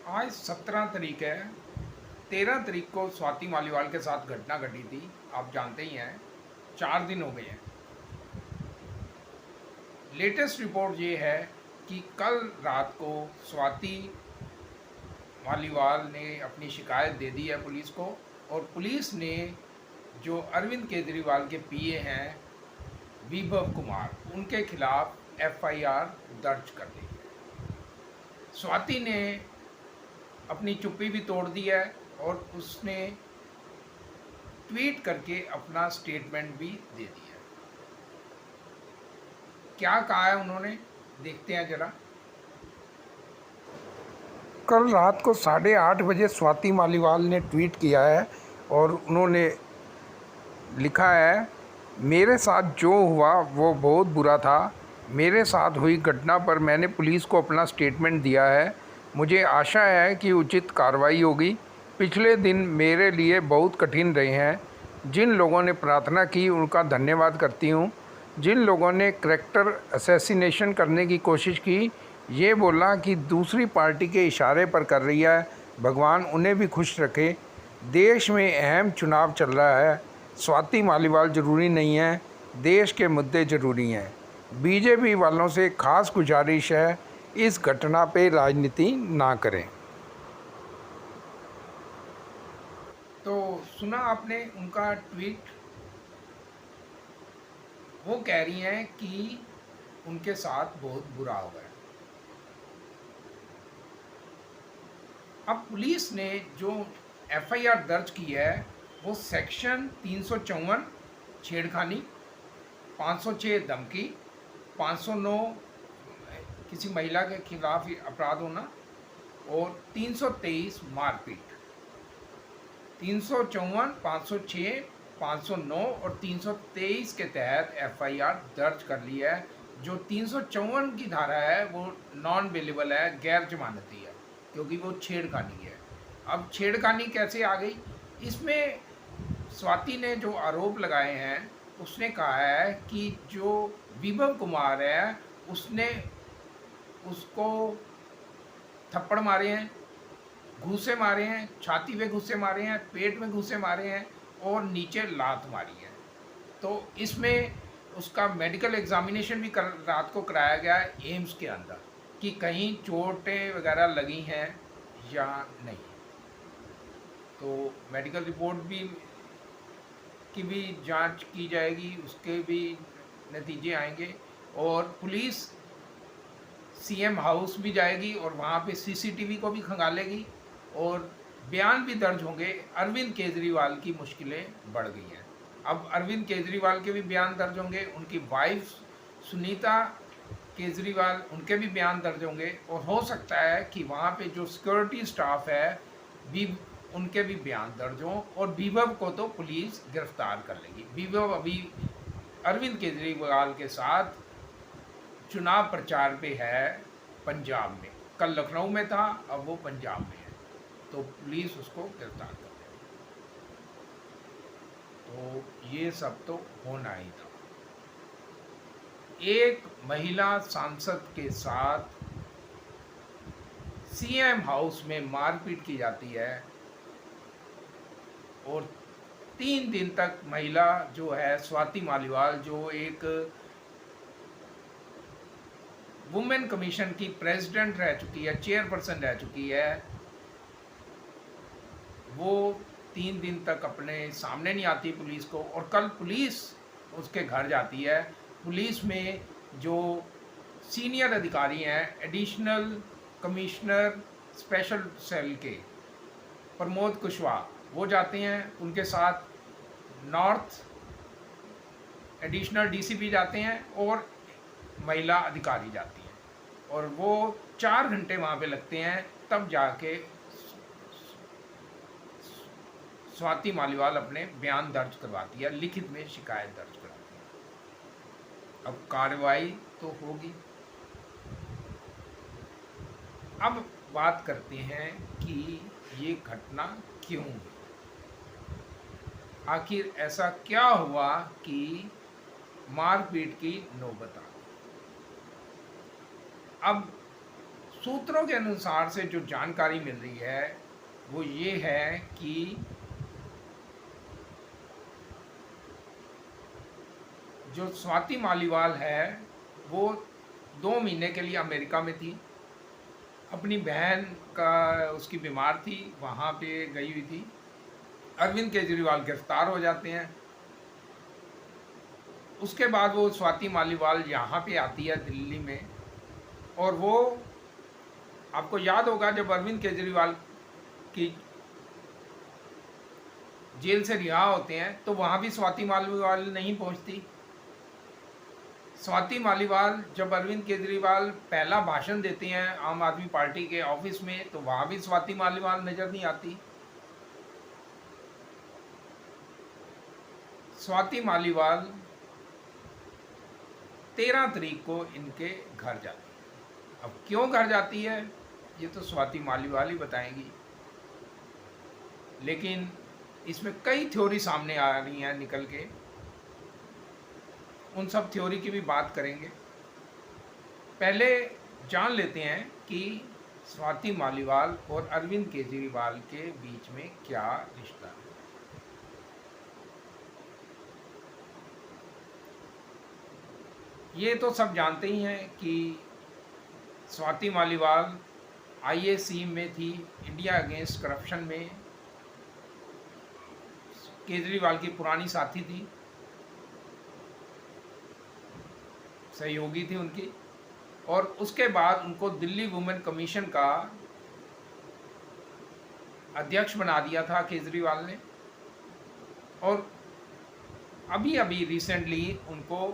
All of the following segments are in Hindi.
आज 17 तारीख है। 13 तारीख को स्वाति मालीवाल के साथ घटना घटी थी। आप जानते ही हैं, 4 दिन हो गए हैं। लेटेस्ट रिपोर्ट ये है कि कल रात को स्वाति मालीवाल ने अपनी शिकायत दे दी है पुलिस को, और पुलिस ने जो अरविंद केजरीवाल के पीए हैं विभव कुमार, उनके खिलाफ एफआईआर दर्ज कर दी है। स्वाति ने अपनी चुप्पी भी तोड़ दी है और उसने ट्वीट करके अपना स्टेटमेंट भी दे दिया। क्या कहा है उन्होंने, देखते हैं जरा। कल रात को 8:30 बजे स्वाति मालीवाल ने ट्वीट किया है और उन्होंने लिखा है, मेरे साथ जो हुआ वो बहुत बुरा था। मेरे साथ हुई घटना पर मैंने पुलिस को अपना स्टेटमेंट दिया है। मुझे आशा है कि उचित कार्रवाई होगी। पिछले दिन मेरे लिए बहुत कठिन रहे हैं। जिन लोगों ने प्रार्थना की उनका धन्यवाद करती हूँ। जिन लोगों ने करैक्टर असैसिनेशन करने की कोशिश की, ये बोला कि दूसरी पार्टी के इशारे पर कर रही है, भगवान उन्हें भी खुश रखे। देश में अहम चुनाव चल रहा है। स्वाति मालीवाल ज़रूरी नहीं है, देश के मुद्दे ज़रूरी हैं। बीजेपी वालों से खास गुजारिश है, इस घटना पे राजनीति ना करें। तो सुना आपने उनका ट्वीट। वो कह रही हैं कि उनके साथ बहुत बुरा हुआ है। अब पुलिस ने जो एफआईआर दर्ज की है वो सेक्शन 354 छेड़खानी, 506 धमकी, 509 किसी महिला के खिलाफ अपराध होना और 323 मारपीट। 354, 506, 509 और 323 के तहत एफआईआर दर्ज कर ली है। जो 354 की धारा है वो नॉन बेलेबल है, गैर जमानती है, क्योंकि वो छेड़खानी है। अब छेड़खानी कैसे आ गई इसमें? स्वाति ने जो आरोप लगाए हैं उसने कहा है कि जो विभव कुमार है उसने उसको थप्पड़ मारे हैं, घूसे मारे हैं, छाती में घूसे मारे हैं, पेट में घूसे मारे हैं और नीचे लात मारी है। तो इसमें उसका मेडिकल एग्जामिनेशन भी रात को कराया गया है एम्स के अंदर कि कहीं चोटें वगैरह लगी हैं या नहीं। तो मेडिकल रिपोर्ट की भी जांच की जाएगी, उसके भी नतीजे आएंगे। और पुलिस सीएम हाउस भी जाएगी और वहाँ पे सीसीटीवी को भी खंगालेगी और बयान भी दर्ज होंगे। अरविंद केजरीवाल की मुश्किलें बढ़ गई हैं। अब अरविंद केजरीवाल के भी बयान दर्ज होंगे, उनकी वाइफ सुनीता केजरीवाल, उनके भी बयान दर्ज होंगे और हो सकता है कि वहाँ पे जो सिक्योरिटी स्टाफ है भी उनके भी बयान दर्ज हों और विभव को तो पुलिस गिरफ्तार कर लेगी। विभव अभी अरविंद केजरीवाल के साथ चुनाव प्रचार पे है पंजाब में। कल लखनऊ में था, अब वो पंजाब में है, तो पुलिस उसको गिरफ्तार कर लेगी। तो ये सब तो होना ही था। एक महिला सांसद के साथ सीएम हाउस में मारपीट की जाती है और 3 दिन तक महिला जो है स्वाति मालीवाल, जो एक वुमेन कमीशन की प्रेसिडेंट रह चुकी है, चेयरपर्सन रह चुकी है, वो 3 दिन तक अपने सामने नहीं आती पुलिस को। और कल पुलिस उसके घर जाती है। पुलिस में जो सीनियर अधिकारी हैं, एडिशनल कमिश्नर स्पेशल सेल के प्रमोद कुशवाहा, वो जाते हैं, उनके साथ नॉर्थ एडिशनल डीसीपी जाते हैं और महिला अधिकारी जाती हैं और वो 4 घंटे वहाँ पे लगते हैं, तब जाके स्वाति मालीवाल अपने बयान दर्ज करवाती है, लिखित में शिकायत दर्ज कराती है। अब कार्रवाई तो होगी। अब बात करते हैं कि ये घटना क्यों हुई, आखिर ऐसा क्या हुआ कि मारपीट की नौबत आ गई। अब सूत्रों के अनुसार से जो जानकारी मिल रही है वो ये है कि जो स्वाति मालीवाल है वो 2 महीने के लिए अमेरिका में थी, अपनी बहन का उसकी बीमार थी, वहाँ पे गई हुई थी। अरविंद केजरीवाल गिरफ्तार हो जाते हैं। उसके बाद वो स्वाति मालीवाल यहाँ पे आती है दिल्ली में, और वो आपको याद होगा जब अरविंद केजरीवाल की जेल से रिहा होते हैं तो वहाँ भी स्वाति मालीवाल नहीं पहुँचती। स्वाति मालीवाल जब अरविंद केजरीवाल पहला भाषण देते हैं आम आदमी पार्टी के ऑफिस में तो वहाँ भी स्वाति मालीवाल नज़र नहीं आती। स्वाति मालीवाल 13 तारीख को इनके घर जाती है। अब क्यों घर जाती है ये तो स्वाति मालीवाल ही बताएंगी, लेकिन इसमें कई थ्योरी सामने आ रही हैं निकल के, उन सब थ्योरी की भी बात करेंगे। पहले जान लेते हैं कि स्वाति मालीवाल और अरविंद केजरीवाल के बीच में क्या रिश्ता है। ये तो सब जानते ही हैं कि स्वाति मालीवाल IAC में थी, इंडिया अगेंस्ट करप्शन में केजरीवाल की पुरानी साथी थी, सहयोगी थी उनकी। और उसके बाद उनको दिल्ली वुमेन कमीशन का अध्यक्ष बना दिया था केजरीवाल ने, और अभी अभी रिसेंटली उनको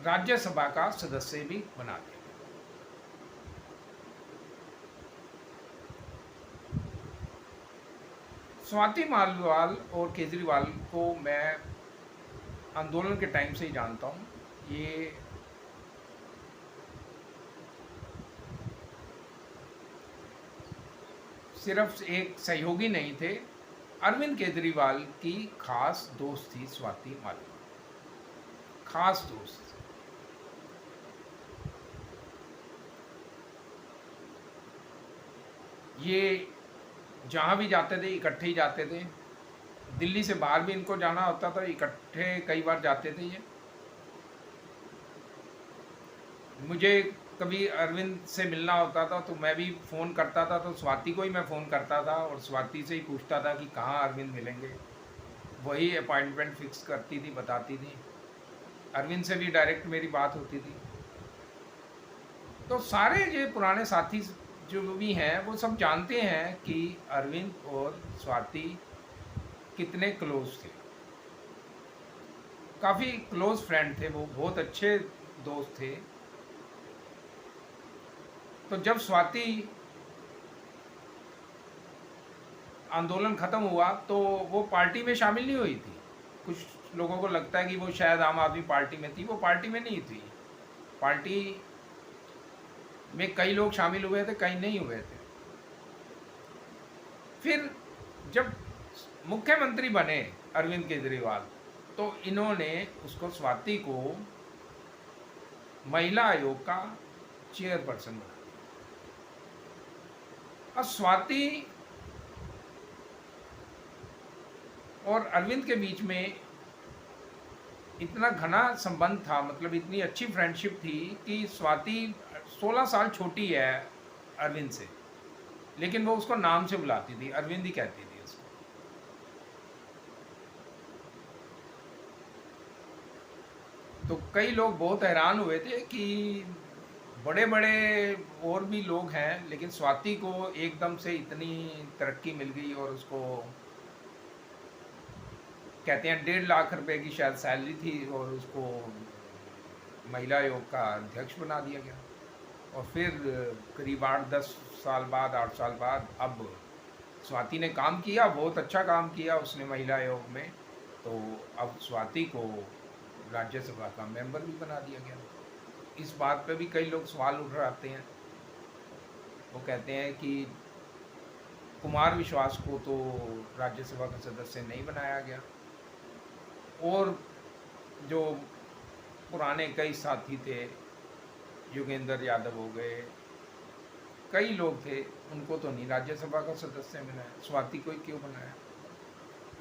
राज्यसभा का सदस्य भी बना दिया। स्वाति मालीवाल और केजरीवाल को मैं आंदोलन के टाइम से ही जानता हूँ। ये सिर्फ एक सहयोगी नहीं थे, अरविंद केजरीवाल की खास दोस्त थी स्वाति मालीवाल, खास दोस्त। ये जहाँ भी जाते थे इकट्ठे ही जाते थे, दिल्ली से बाहर भी इनको जाना होता था इकट्ठे कई बार जाते थे ये। मुझे कभी अरविंद से मिलना होता था तो मैं भी फ़ोन करता था, तो स्वाति को ही मैं फ़ोन करता था और स्वाति से ही पूछता था कि कहाँ अरविंद मिलेंगे। वही अपॉइंटमेंट फिक्स करती थी, बताती थी। अरविंद से भी डायरेक्ट मेरी बात होती थी। तो सारे ये पुराने साथी जो भी हैं वो सब जानते हैं कि अरविंद और स्वाति कितने क्लोज थे, काफ़ी क्लोज फ्रेंड थे, वो बहुत अच्छे दोस्त थे। तो जब स्वाति आंदोलन ख़त्म हुआ तो वो पार्टी में शामिल नहीं हुई थी। कुछ लोगों को लगता है कि वो शायद आम आदमी पार्टी में थी, वो पार्टी में नहीं थी। पार्टी में कई लोग शामिल हुए थे, कई नहीं हुए थे। फिर जब मुख्यमंत्री बने अरविंद केजरीवाल तो इन्होंने उसको स्वाति को महिला आयोग का चेयरपर्सन बना दिया। अब स्वाति और अरविंद के बीच में इतना घना संबंध था, मतलब इतनी अच्छी फ्रेंडशिप थी कि स्वाति 16 साल छोटी है अरविंद से, लेकिन वो उसको नाम से बुलाती थी, अरविंद ही कहती थी उसको। तो कई लोग बहुत हैरान हुए थे कि बड़े बड़े और भी लोग हैं लेकिन स्वाति को एकदम से इतनी तरक्की मिल गई, और उसको कहते हैं 1.5 लाख रुपए की शायद सैलरी थी और उसको महिला आयोग का अध्यक्ष बना दिया गया। और फिर करीब 8-10 साल बाद, 8 साल बाद अब स्वाति ने काम किया, बहुत अच्छा काम किया उसने महिला आयोग में, तो अब स्वाति को राज्यसभा का मेंबर भी बना दिया गया। इस बात पे भी कई लोग सवाल उठाते हैं। वो कहते हैं कि कुमार विश्वास को तो राज्यसभा का सदस्य नहीं बनाया गया, और जो पुराने कई साथी थे, योगेंद्र यादव हो गए, कई लोग थे, उनको तो नहीं राज्यसभा का सदस्य मिला है, स्वाति को ही क्यों बनाया?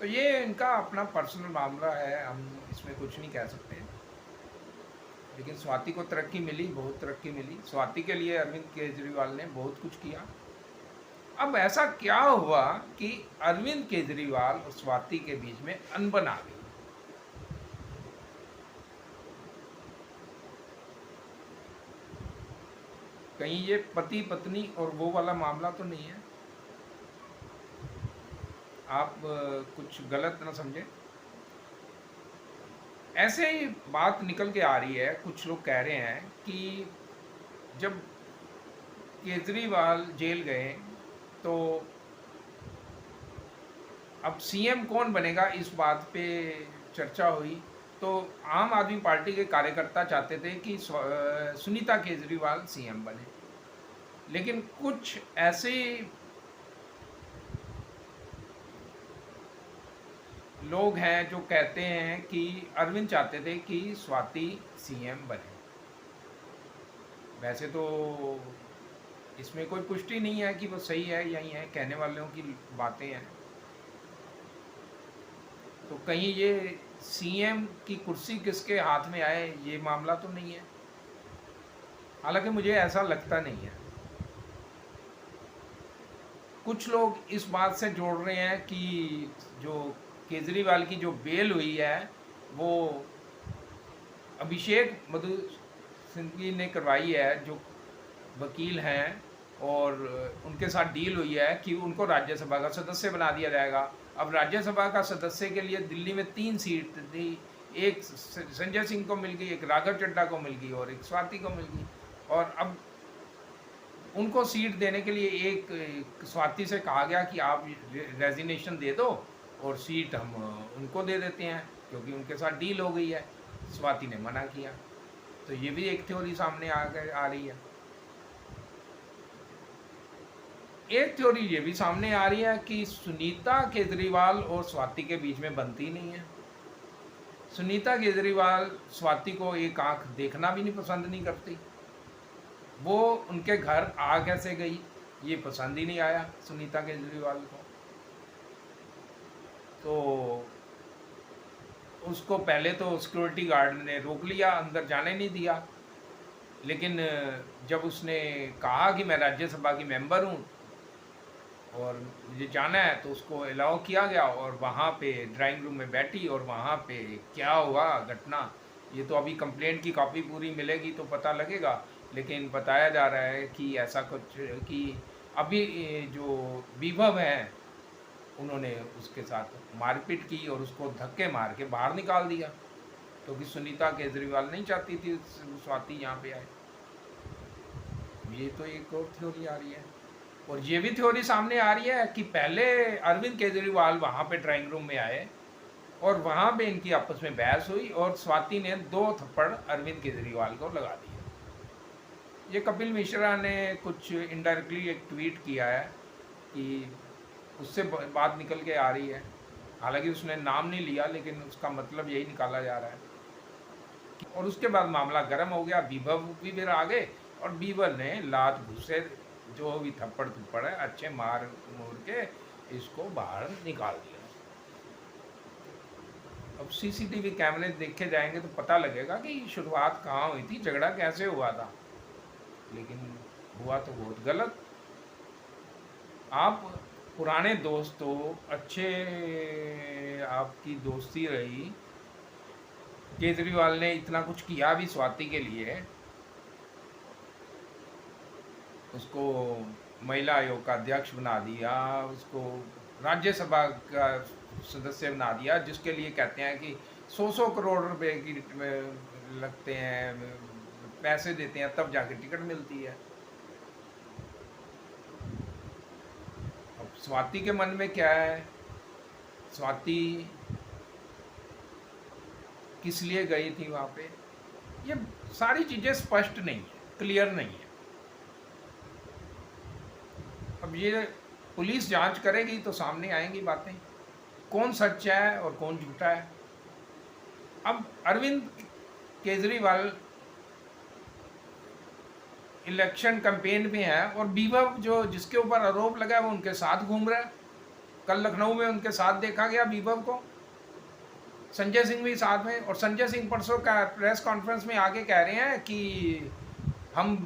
तो ये इनका अपना पर्सनल मामला है, हम इसमें कुछ नहीं कह सकते। लेकिन स्वाति को तरक्की मिली, बहुत तरक्की मिली। स्वाति के लिए अरविंद केजरीवाल ने बहुत कुछ किया। अब ऐसा क्या हुआ कि अरविंद केजरीवाल और स्वाति के बीच में अनबन आ गई? कहीं ये पति पत्नी और वो वाला मामला तो नहीं है? आप कुछ गलत ना समझें। ऐसे ही बात निकल के आ रही है, कुछ लोग कह रहे हैं कि जब केजरीवाल जेल गए तो अब सीएम कौन बनेगा, इस बात पे चर्चा हुई। तो आम आदमी पार्टी के कार्यकर्ता चाहते थे कि सुनीता केजरीवाल सीएम बने, लेकिन कुछ ऐसे लोग हैं जो कहते हैं कि अरविंद चाहते थे कि स्वाति सीएम बने। वैसे तो इसमें कोई पुष्टि नहीं है कि वो सही है या नहीं है, कहने वालों की बातें हैं। तो कहीं ये सीएम की कुर्सी किसके हाथ में आए, ये मामला तो नहीं है। हालांकि मुझे ऐसा लगता नहीं है। कुछ लोग इस बात से जोड़ रहे हैं कि जो केजरीवाल की जो बेल हुई है वो अभिषेक मधु सिंघवी ने करवाई है, जो वकील हैं, और उनके साथ डील हुई है कि उनको राज्यसभा का सदस्य बना दिया जाएगा। अब राज्यसभा का सदस्य के लिए दिल्ली में 3 सीट थी, एक संजय सिंह को मिल गई, एक राघव चड्ढा को मिल गई और एक स्वाति को मिल गई। और अब उनको सीट देने के लिए एक स्वाति से कहा गया कि आप रेजिग्नेशन दे दो और सीट हम उनको दे देते हैं, क्योंकि उनके साथ डील हो गई है। स्वाति ने मना किया। तो ये भी एक थ्योरी सामने आ रही है। एक थ्योरी ये भी सामने आ रही है कि सुनीता केजरीवाल और स्वाति के बीच में बनती नहीं है। सुनीता केजरीवाल स्वाति को एक आंख देखना भी नहीं पसंद नहीं करती। वो उनके घर आ कैसे गई ये पसंद ही नहीं आया सुनीता केजरीवाल को। तो उसको पहले तो सिक्योरिटी गार्ड ने रोक लिया, अंदर जाने नहीं दिया। लेकिन जब उसने कहा कि मैं राज्यसभा की मेंबर हूँ और मुझे जाना है, तो उसको अलाउ किया गया और वहाँ पे ड्राइंग रूम में बैठी। और वहाँ पे क्या हुआ घटना, ये तो अभी कंप्लेंट की कॉपी पूरी मिलेगी तो पता लगेगा। लेकिन बताया जा रहा है कि ऐसा कुछ कि अभी जो विभव है उन्होंने उसके साथ मारपीट की और उसको धक्के मार के बाहर निकाल दिया, क्योंकि सुनीता केजरीवाल नहीं चाहती थी स्वाति यहाँ पे आए। ये तो एक और थ्योरी आ रही है। और ये भी थ्योरी सामने आ रही है कि पहले अरविंद केजरीवाल वहाँ पे ड्राइंग रूम में आए और वहाँ पे इनकी आपस में बहस हुई और स्वाति ने 2 थप्पड़ अरविंद केजरीवाल को लगा दिए। ये कपिल मिश्रा ने कुछ इनडायरेक्टली एक ट्वीट किया है कि उससे बात निकल के आ रही है। हालांकि उसने नाम नहीं लिया, लेकिन उसका मतलब यही निकाला जा रहा है। और उसके बाद मामला गर्म हो गया, बीबल भी फिर आ गए और बीबल ने लात घुसे, जो भी थप्पड़ थप्पड़ है अच्छे मार मूर के इसको बाहर निकाल दिया। अब सीसीटीवी कैमरे देखे जाएंगे तो पता लगेगा कि शुरुआत कहाँ हुई थी, झगड़ा कैसे हुआ था। लेकिन हुआ तो बहुत गलत। आप पुराने दोस्त हो, अच्छे आपकी दोस्ती रही, केजरीवाल ने इतना कुछ किया भी स्वाति के लिए, उसको महिला आयोग का अध्यक्ष बना दिया, उसको राज्यसभा का सदस्य बना दिया, जिसके लिए कहते हैं कि 100 करोड़ रुपए की लगते हैं, पैसे देते हैं तब जाके टिकट मिलती है। अब स्वाति के मन में क्या है, स्वाति किस लिए गई थी वहाँ पे, ये सारी चीज़ें स्पष्ट नहीं है, क्लियर नहीं है। अब ये पुलिस जांच करेगी तो सामने आएंगी बातें, कौन सच्चा है और कौन झूठा है। अब अरविंद केजरीवाल इलेक्शन कैंपेन में है और बीबब जो जिसके ऊपर आरोप लगा है वो उनके साथ घूम रहा है। कल लखनऊ में उनके साथ देखा गया बीबब को, संजय सिंह भी साथ में। और संजय सिंह परसों का प्रेस कॉन्फ्रेंस में आके कह रहे हैं कि हम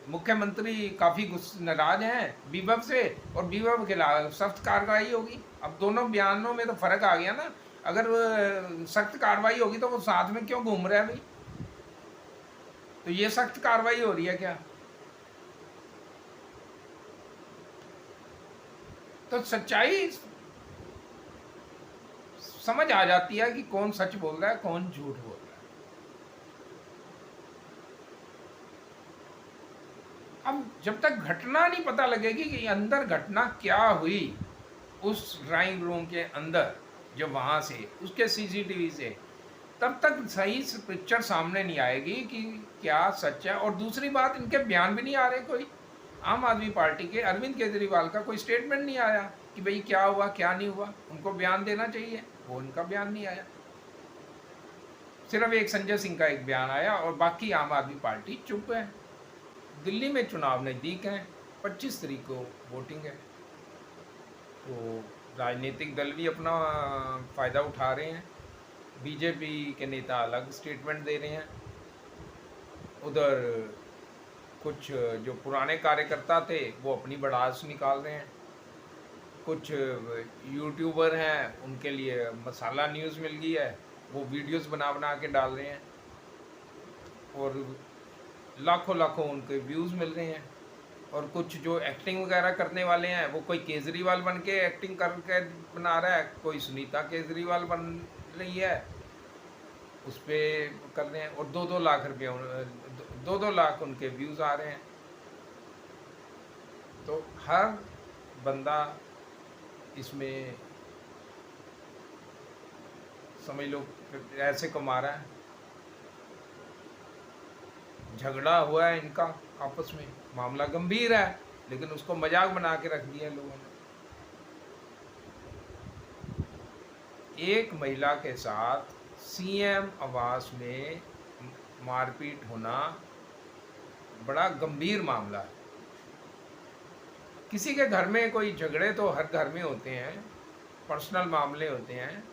मुख्यमंत्री काफ़ी नाराज हैं बीबब से और बीबब के खिलाफ सख्त कार्रवाई होगी। अब दोनों बयानों में तो फर्क आ गया ना। अगर सख्त कार्रवाई होगी तो वो साथ में क्यों घूम रहे हैं भाई? तो ये सख्त कार्रवाई हो रही है क्या? तो सच्चाई समझ आ जाती है कि कौन सच बोल रहा है कौन झूठ बोल रहा है। अब जब तक घटना नहीं पता लगेगी कि अंदर घटना क्या हुई उस ड्राइंग रूम के अंदर, जो वहां से उसके सीसीटीवी से, तब तक सही पिक्चर सामने नहीं आएगी कि क्या सच है। और दूसरी बात, इनके बयान भी नहीं आ रहे। कोई आम आदमी पार्टी के अरविंद केजरीवाल का कोई स्टेटमेंट नहीं आया कि भाई क्या हुआ क्या नहीं हुआ। उनको बयान देना चाहिए, वो उनका बयान नहीं आया। सिर्फ एक संजय सिंह का एक बयान आया और बाकी आम आदमी पार्टी चुप है। दिल्ली में चुनाव नज़दीक हैं, 25 तारीख को वोटिंग है। तो राजनीतिक दल भी अपना फ़ायदा उठा रहे हैं। बीजेपी के नेता अलग स्टेटमेंट दे रहे हैं, उधर कुछ जो पुराने कार्यकर्ता थे वो अपनी भड़ास निकाल रहे हैं, कुछ यूट्यूबर हैं उनके लिए मसाला न्यूज़ मिल गई है, वो वीडियोस बना बना के डाल रहे हैं और लाखों लाखों उनके व्यूज़ मिल रहे हैं। और कुछ जो एक्टिंग वगैरह करने वाले हैं वो कोई केजरीवाल बन के एक्टिंग करके बना रहा है, कोई सुनीता केजरीवाल बन रही है, उस पर कर रहे हैं और 2-2 लाख रुपये 2-2 लाख उनके व्यूज़ आ रहे हैं। तो हर बंदा इसमें समझ लो ऐसे कमा रहा है। झगड़ा हुआ है इनका आपस में, मामला गंभीर है लेकिन उसको मजाक बना के रख दिया लोगों ने। एक महिला के साथ सीएम आवास में मारपीट होना बड़ा गंभीर मामला है। किसी के घर में कोई झगड़े तो हर घर में होते हैं, पर्सनल मामले होते हैं,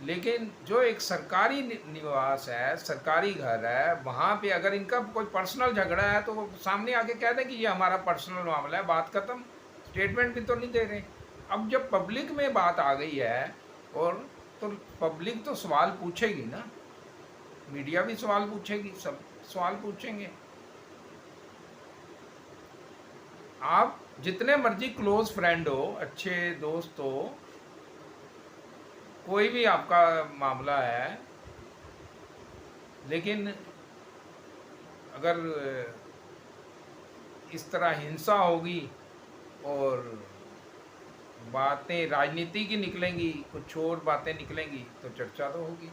लेकिन जो एक सरकारी निवास है, सरकारी घर है, वहाँ पे अगर इनका कोई पर्सनल झगड़ा है तो वो सामने आके कह दें कि ये हमारा पर्सनल मामला है, बात खत्म। स्टेटमेंट भी तो नहीं दे रहे। अब जब पब्लिक में बात आ गई है और तो पब्लिक तो सवाल पूछेगी ना, मीडिया भी सवाल पूछेगी, सब सवाल पूछेंगे। आप जितने मर्जी क्लोज फ्रेंड हो, अच्छे दोस्त हो, कोई भी आपका मामला है, लेकिन अगर इस तरह हिंसा होगी और बातें राजनीति की निकलेंगी, कुछ और बातें निकलेंगी तो चर्चा तो होगी।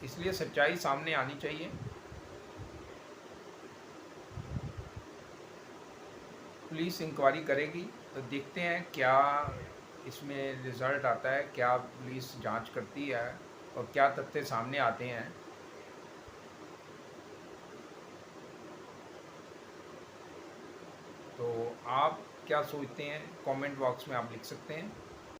इसलिए सच्चाई सामने आनी चाहिए। पुलिस इंक्वायरी करेगी तो देखते हैं क्या इसमें रिज़ल्ट आता है, क्या पुलिस जांच करती है और क्या तथ्य सामने आते हैं। तो आप क्या सोचते हैं, कमेंट बॉक्स में आप लिख सकते हैं।